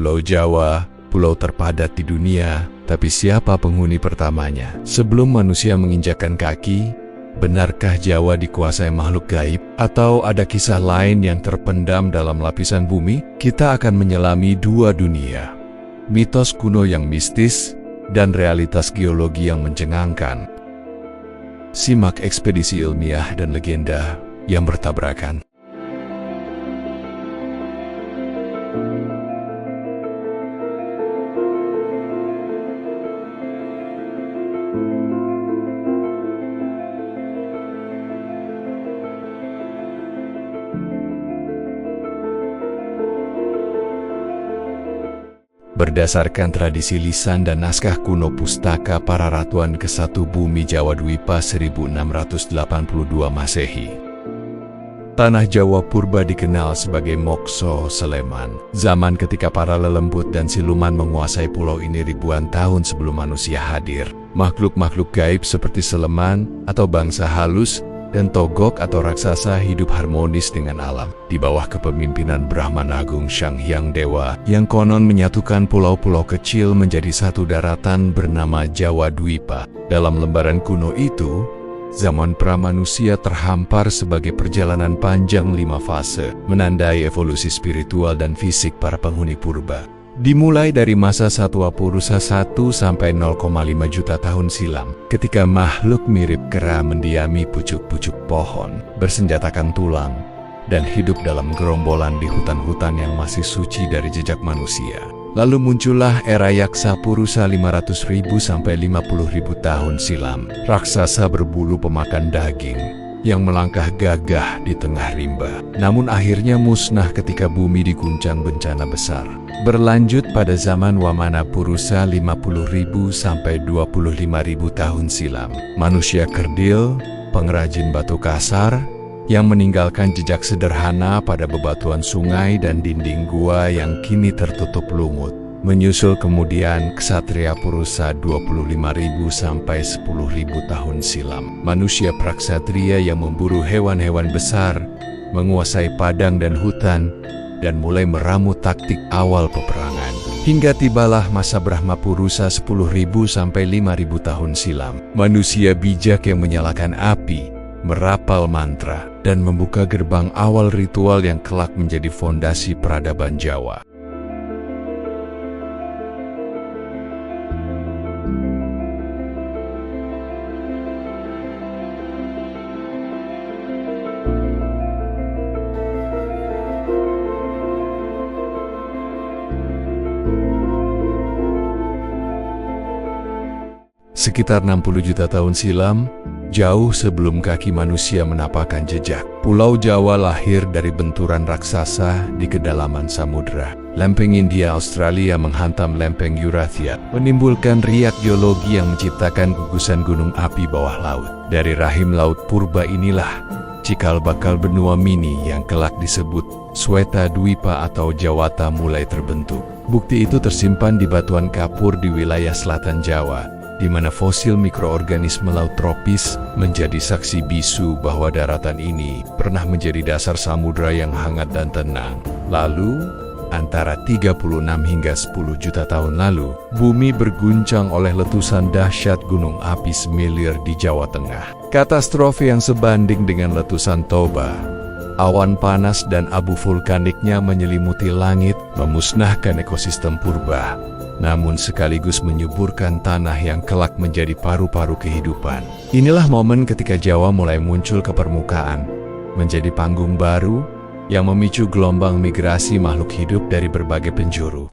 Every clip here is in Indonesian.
Pulau Jawa, pulau terpadat di dunia, tapi siapa penghuni pertamanya? Sebelum manusia menginjakkan kaki, benarkah Jawa dikuasai makhluk gaib? Atau ada kisah lain yang terpendam dalam lapisan bumi? Kita akan menyelami dua dunia. Mitos kuno yang mistis, dan realitas geologi yang mencengangkan. Simak ekspedisi ilmiah dan legenda yang bertabrakan. Berdasarkan tradisi lisan dan naskah kuno Pustaka Para Ratuan ke-1 Bumi Jawa Dwipa 1682 Masehi. Tanah Jawa purba dikenal sebagai Mokso Sleman, zaman ketika para lelembut dan siluman menguasai pulau ini ribuan tahun sebelum manusia hadir. Makhluk-makhluk gaib seperti Sleman atau bangsa halus dan Togok atau raksasa hidup harmonis dengan alam di bawah kepemimpinan Brahman Agung Sang Hyang Dewa yang konon menyatukan pulau-pulau kecil menjadi satu daratan bernama Jawa Dwipa. Dalam lembaran kuno itu, zaman pramanusia terhampar sebagai perjalanan panjang 5 fase, menandai evolusi spiritual dan fisik para penghuni purba. Dimulai dari masa Satwa Purusa 1 sampai 0,5 juta tahun silam, ketika makhluk mirip kera mendiami pucuk-pucuk pohon, bersenjatakan tulang, dan hidup dalam gerombolan di hutan-hutan yang masih suci dari jejak manusia. Lalu muncullah era Yaksa Purusa 500.000 sampai 50.000 tahun silam, raksasa berbulu pemakan daging, yang melangkah gagah di tengah rimba. Namun akhirnya musnah ketika bumi diguncang bencana besar. Berlanjut pada zaman Wamana Purusa 50.000 sampai 25.000 tahun silam. Manusia kerdil, pengrajin batu kasar, yang meninggalkan jejak sederhana pada bebatuan sungai dan dinding gua yang kini tertutup lumut. Menyusul kemudian Ksatria Purusa 25.000 sampai 10.000 tahun silam. Manusia praksatria yang memburu hewan-hewan besar, menguasai padang dan hutan, dan mulai meramu taktik awal peperangan. Hingga tibalah masa Brahma Purusa 10.000 sampai 5.000 tahun silam. Manusia bijak yang menyalakan api, merapal mantra, dan membuka gerbang awal ritual yang kelak menjadi fondasi peradaban Jawa. Sekitar 60 juta tahun silam, jauh sebelum kaki manusia menapakkan jejak, Pulau Jawa lahir dari benturan raksasa di kedalaman samudera. Lempeng India Australia menghantam lempeng Eurasia, menimbulkan riak geologi yang menciptakan gugusan gunung api bawah laut. Dari rahim laut purba inilah cikal bakal benua mini yang kelak disebut Sweta Dwipa atau Jawata mulai terbentuk. Bukti itu tersimpan di batuan kapur di wilayah selatan Jawa, di mana fosil mikroorganisme laut tropis menjadi saksi bisu bahwa daratan ini pernah menjadi dasar samudera yang hangat dan tenang. Lalu, antara 36 hingga 10 juta tahun lalu, bumi berguncang oleh letusan dahsyat gunung api semilir di Jawa Tengah. Katastrofe yang sebanding dengan letusan Toba. Awan panas dan abu vulkaniknya menyelimuti langit, memusnahkan ekosistem purba, namun sekaligus menyuburkan tanah yang kelak menjadi paru-paru kehidupan. Inilah momen ketika Jawa mulai muncul ke permukaan, menjadi panggung baru yang memicu gelombang migrasi makhluk hidup dari berbagai penjuru.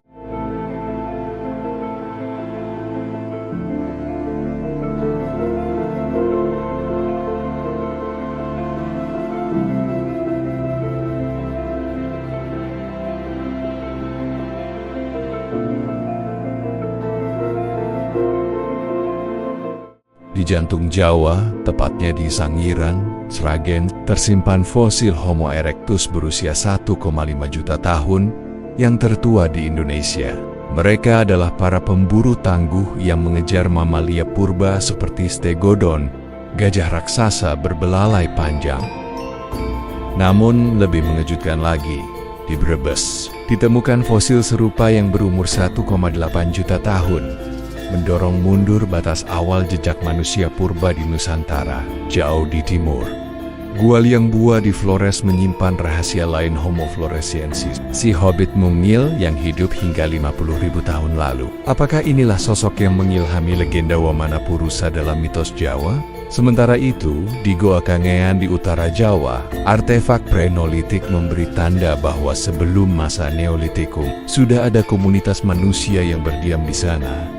Di jantung Jawa, tepatnya di Sangiran, Sragen, tersimpan fosil Homo erectus berusia 1,5 juta tahun yang tertua di Indonesia. Mereka adalah para pemburu tangguh yang mengejar mamalia purba seperti stegodon, gajah raksasa berbelalai panjang. Namun lebih mengejutkan lagi, di Brebes, Ditemukan fosil serupa yang berumur 1,8 juta tahun, mendorong mundur batas awal jejak manusia purba di Nusantara, jauh di timur. Gua Liang Bua di Flores menyimpan rahasia lain Homo floresiensis, si hobbit mungil yang hidup hingga 50.000 tahun lalu. Apakah inilah sosok yang mengilhami legenda Wamana Purusa dalam mitos Jawa? Sementara itu, di Goa Kangean di utara Jawa, artefak Prenolitik memberi tanda bahwa sebelum masa Neolitikum, sudah ada komunitas manusia yang berdiam di sana,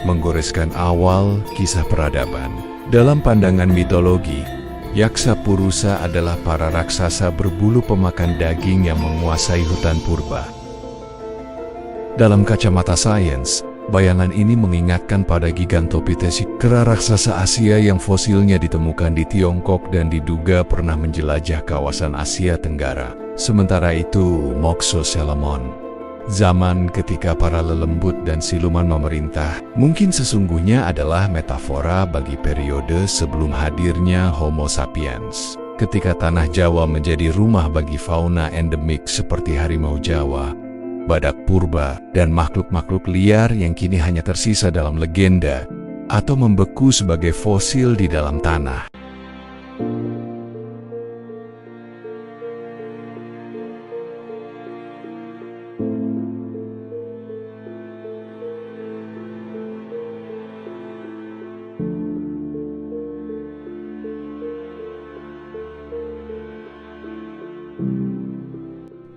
menggoreskan awal kisah peradaban. Dalam pandangan mitologi, Yaksa Purusa adalah para raksasa berbulu pemakan daging yang menguasai hutan purba. Dalam kacamata sains, bayangan ini mengingatkan pada Gigantopithecus, kera raksasa Asia yang fosilnya ditemukan di Tiongkok dan diduga pernah menjelajah kawasan Asia Tenggara. Sementara itu, Moxo Salamon, zaman ketika para lelembut dan siluman memerintah, mungkin sesungguhnya adalah metafora bagi periode sebelum hadirnya Homo sapiens. Ketika tanah Jawa menjadi rumah bagi fauna endemik seperti harimau Jawa, badak purba, dan makhluk-makhluk liar yang kini hanya tersisa dalam legenda atau membeku sebagai fosil di dalam tanah.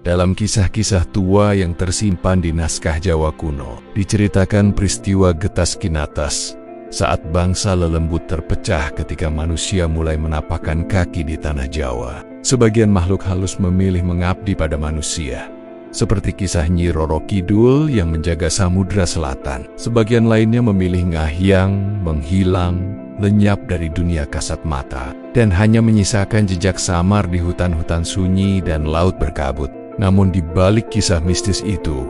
Dalam kisah-kisah tua yang tersimpan di naskah Jawa kuno, diceritakan peristiwa Getas Kinatas, saat bangsa lelembut terpecah ketika manusia mulai menapakkan kaki di tanah Jawa. Sebagian makhluk halus memilih mengabdi pada manusia, seperti kisah Nyi Roro Kidul yang menjaga Samudra Selatan. Sebagian lainnya memilih ngahyang, menghilang, lenyap dari dunia kasat mata, dan hanya menyisakan jejak samar di hutan-hutan sunyi dan laut berkabut. Namun di balik kisah mistis itu,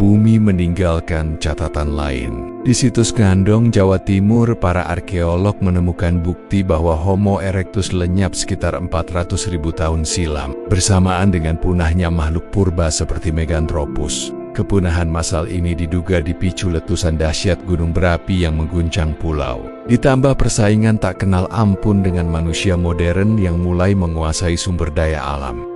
bumi meninggalkan catatan lain. Di situs Ngandong, Jawa Timur, para arkeolog menemukan bukti bahwa Homo erectus lenyap sekitar 400.000 tahun silam, bersamaan dengan punahnya makhluk purba seperti Meganthropus. Kepunahan massal ini diduga dipicu letusan dahsyat gunung berapi yang mengguncang pulau. Ditambah persaingan tak kenal ampun dengan manusia modern yang mulai menguasai sumber daya alam.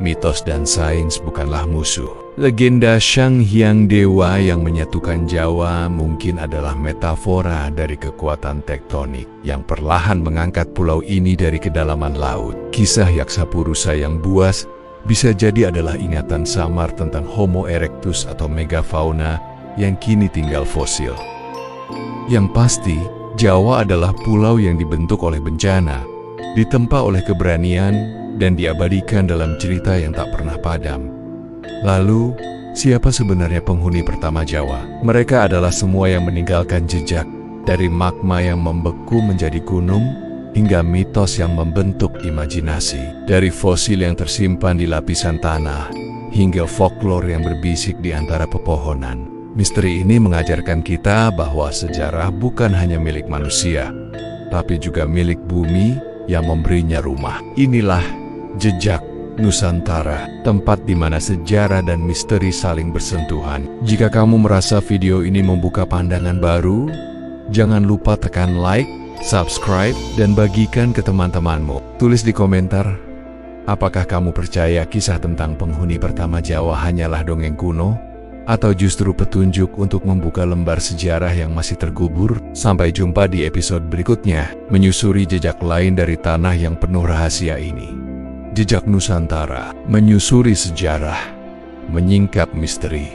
Mitos dan sains bukanlah musuh. Legenda Sang Hyang Dewa yang menyatukan Jawa mungkin adalah metafora dari kekuatan tektonik yang perlahan mengangkat pulau ini dari kedalaman laut. Kisah Yaksa Purusa yang buas bisa jadi adalah ingatan samar tentang Homo erectus atau megafauna yang kini tinggal fosil. Yang pasti, Jawa adalah pulau yang dibentuk oleh bencana, ditempa oleh keberanian, dan diabadikan dalam cerita yang tak pernah padam. Lalu, siapa sebenarnya penghuni pertama Jawa? Mereka adalah semua yang meninggalkan jejak, dari magma yang membeku menjadi gunung, hingga mitos yang membentuk imajinasi. Dari fosil yang tersimpan di lapisan tanah, hingga folklore yang berbisik di antara pepohonan. Misteri ini mengajarkan kita bahwa sejarah bukan hanya milik manusia, tapi juga milik bumi yang memberinya rumah. Inilah Jejak Nusantara, tempat di mana sejarah dan misteri saling bersentuhan. Jika kamu merasa video ini membuka pandangan baru, jangan lupa tekan like, subscribe, dan bagikan ke teman-temanmu. Tulis di komentar, apakah kamu percaya kisah tentang penghuni pertama Jawa hanyalah dongeng kuno, atau justru petunjuk untuk membuka lembar sejarah yang masih terkubur? Sampai jumpa di episode berikutnya, menyusuri jejak lain dari tanah yang penuh rahasia ini. Jejak Nusantara, menyusuri sejarah, menyingkap misteri.